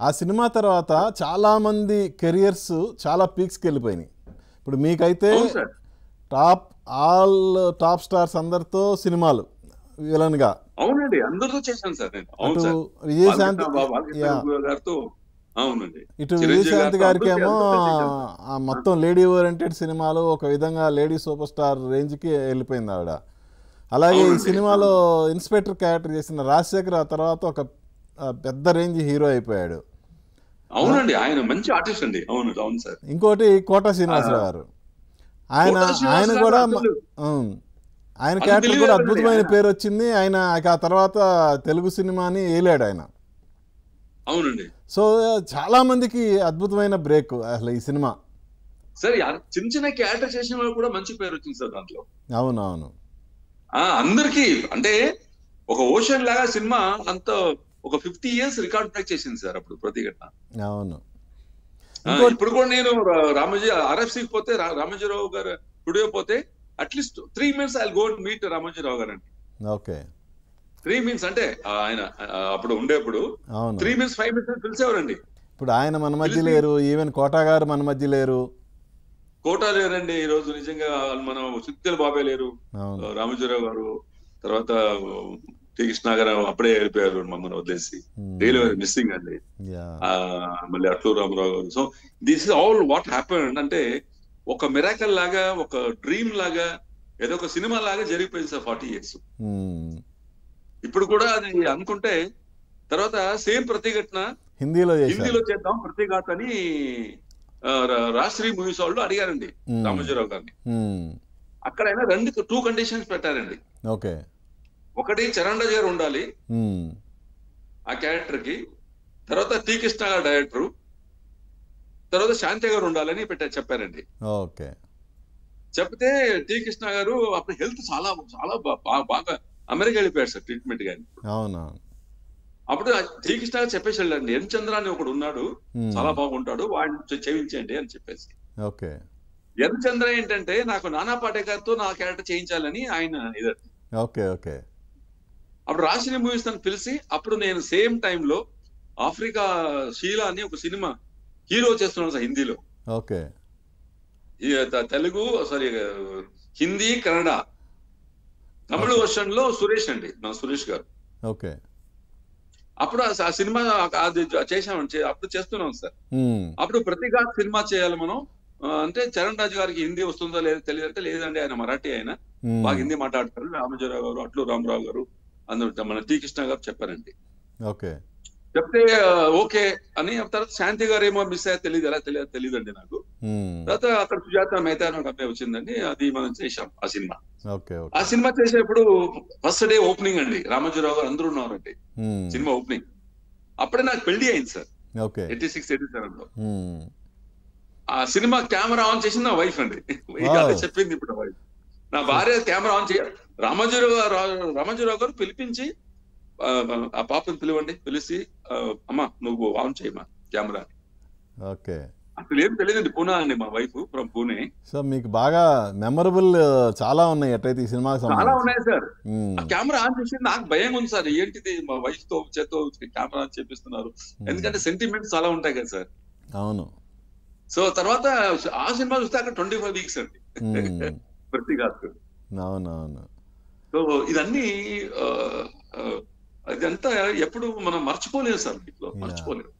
ఆ సినిమా తర్వాత చాలామంది కెరియర్స్ చాలా పీక్స్కి వెళ్ళిపోయినాయి. ఇప్పుడు మీకైతే అవును సార్. ఆల్ టాప్ స్టార్స్ అందరితో సినిమాలు విలన్గా, అవునండి, అందరితో చేశాను సార్ నేను. అవును అటు సార్. విజయశాంతి బాలకృష్ణ యా గారితో, అవునండి, ఇటు చిరంజీవి విజయశాంతి గారితో గారికి ఏమో అందరితో చేశాను సార్. మొత్తం లేడీ ఓరియంటెడ్ సినిమాలు, ఒక విధంగా లేడీ సూపర్ స్టార్ రేంజ్కి వెళ్ళిపోయింది ఆవిడ. అలాగే ఈ అవునండి. సినిమాలో ఇన్స్పెక్టర్ క్యారెక్టర్ చేసిన రాజశేఖర్ ఆ తర్వాత ఒక పెద్ద రేంజ్ హీరో అయిపోయాడు. అవునండి, ఆయన మంచి ఆర్టిస్ట్ అండి. అవును, అవును సార్. ఇంకోటి కోట శ్రీనివాసరావు గారు, ఆయన కోటా శ్రీనివాస్ ఆయన గారు కూడా అసలు ఆయన క్యారెక్టర్ కూడా అన్బిలీవబుల్ అండి అద్భుతమైన ఆయన. పేరు వచ్చింది. ఆయన ఆ తర్వాత తెలుగు సినిమాని ఏలాడు ఆయన. అవునండి సో చాలామందికి అద్భుతమైన బ్రేక్ అసలు ఈ సినిమా. సరే, చిన్న చిన్న క్యారెక్టర్ చేసిన వాళ్ళు కూడా మంచి పేరు వచ్చింది సార్ దాంట్లో. అవునవును. అందరికి అంటే ఒక ఓషన్ లాగా సినిమా అంత ఒక 50 years రికార్డ్ బ్రేక్ చేసింది సార్ అప్పుడు ప్రతిఘటన. అవును. ఇప్పుడు కూడా నేను రామోజీ RFCకి పోతే, రామోజీరావు గారు స్టూడియో పోతే at least 3 minutes I go meet Ramoji Rao గారు అండి. ఓకే. 3 minutes అంటే ఆయన అప్పుడు ఉండేప్పుడు అవును. 3 minutes 5 minutes పిలిచేవారండి. ఇప్పుడు ఆయన మన మధ్య లేరు, ఈవెన్ కోటా గారు మన మధ్య లేరు. కోటా లేరండి ఈ రోజు, నిజంగా మనం సుత్తిల బాబే లేరు, రామోజీరావు గారు, తర్వాత టి కృష్ణ గారు అప్పుడే వెళ్ళిపోయారు మమ్మల్ని వదిలేసి. రియల్ మిస్సింగ్ అండి. మళ్ళీ అట్లూరు రామారావు గారు. So this is all what happened అంటే ఒక మిరాకల్ లాగా, ఒక డ్రీమ్ లాగా, ఏదో ఒక సినిమా లాగా జరిగిపోయింది సార్ 40 years. ఇప్పుడు కూడా అది అనుకుంటే తర్వాత సేమ్ ప్రతిఘటన హిందీలో చేద్దాం ప్రతిఘాత్ అని రాష్ట్రీయ మూవీస్ వాళ్ళు అడిగారండి రామోజీరావు గారిని. అక్కడ ఆయన 2 కండిషన్స్ పెట్టారండి. ఓకే. ఒకటి చరణ్ రాజ్ గారు ఉండాలి ఆ క్యారెక్టర్ కి, తర్వాత టి కృష్ణ గారు డైరెక్టర్, తర్వాత శాంతి గారు ఉండాలని చెప్పారండి. ఓకే. చెప్తే టి కృష్ణ గారు అప్పుడు హెల్త్ చాలా చాలా బాగా అమెరికా వెళ్ళిపోయారు సార్ ట్రీట్మెంట్ గాని. అవునా. అప్పుడు టి కృష్ణ గారు చెప్పేసి వెళ్ళండి, ఎన్ చంద్ర అని ఒకడు ఉన్నాడు, చాలా బాగుంటాడు, వాడిని చేయించండి అని చెప్పేసి. ఓకే. ఎన్ చంద్ర ఏంటంటే నాకు నానా పాటేకర్తో నా క్యారెక్టర్ చేయించాలని ఆయన ఇదండి. ఓకే. ఓకే. అప్పుడు రాసిన మూవీస్ నన్ను పిలిచి, అప్పుడు నేను సేమ్ టైంలో ఆఫ్రికా షీలా అని ఒక సినిమా హీరో చేస్తున్నాను సార్ హిందీలో. ఓకే. తెలుగు సారీ హిందీ కన్నడ తమిళ వర్షన్ లో సురేష్ అండి, మన సురేష్ గారు. ఓకే. అప్పుడు ఆ సినిమా అది చేసామండి, అప్పుడు చేస్తున్నాం సార్. అప్పుడు ప్రతిఘాత్ సినిమా చేయాలి మనం అంటే, చరణ్ రాజు గారికి హిందీ వస్తుందో లేదో తెలియదు అంటే, లేదండి ఆయన మరాఠీ, ఆయన బాగా హిందీ మాట్లాడతారు. రామోజీరావు గారు, అట్లూరు రామారావు గారు, అందరూ మన టి కృష్ణ గారు చెప్పారండి. ఓకే. చెప్తే ఓకే అని. తర్వాత శాంతి గారు ఏమో మిస్ అయ్యా తెలియదు, ఎలా తెలియదండి నాకు. తర్వాత అక్కడ సుజాత మెహతా అని ఒక అబ్బాయి వచ్చిందండి, అది మనం చేసాం ఆ సినిమా. ఆ సినిమా చేసేప్పుడు ఫస్ట్ డే ఓపెనింగ్ అండి, రామోజీరావు గారు అందరూ ఉన్నారండి సినిమా ఓపెనింగ్. అప్పుడే నాకు పెళ్లి అయింది సార్ 86-87 లో. ఆ సినిమా కెమెరా ఆన్ చేసింది నా వైఫ్ అండి. అదే చెప్పింది ఇప్పుడు వైఫ్, నా భార్య కెమెరా ఆన్ చేయాలి. రామోజీరావు గారు పిలిపించి, ఆ పాపను పిలిచి అమ్మా నువ్వు ఆన్ చేయమా కెమెరా. ఓకే. అసలు ఏం తెలియదండి, పూనా అండి మా వైఫ్ ఫ్రమ్ పూణే. సో మీకు బాగా మెమరబుల్ చాలా ఉన్నాయి ఎట్లయితే ఈ సినిమా. చాలా ఉన్నాయి సార్. ఆ కెమెరా ఆన్ చేసి నాకు భయంగా ఉంది సార్, ఏంటిది మా వైఫ్ తో చేతో కెమెరా ఆన్ చేపిస్తున్నారు, ఎందుకంటే సెంటిమెంట్స్ చాలా ఉంటాయి కదా సార్. అవును. సో తర్వాత ఆ సినిమా చూస్తే అక్కడ 25 weeks అండి ప్రతిఘాత్. అవునవును. సో ఇదన్నీ ఇదంతా ఎప్పుడు మనం మర్చిపోలేము సార్, మర్చిపోలేము.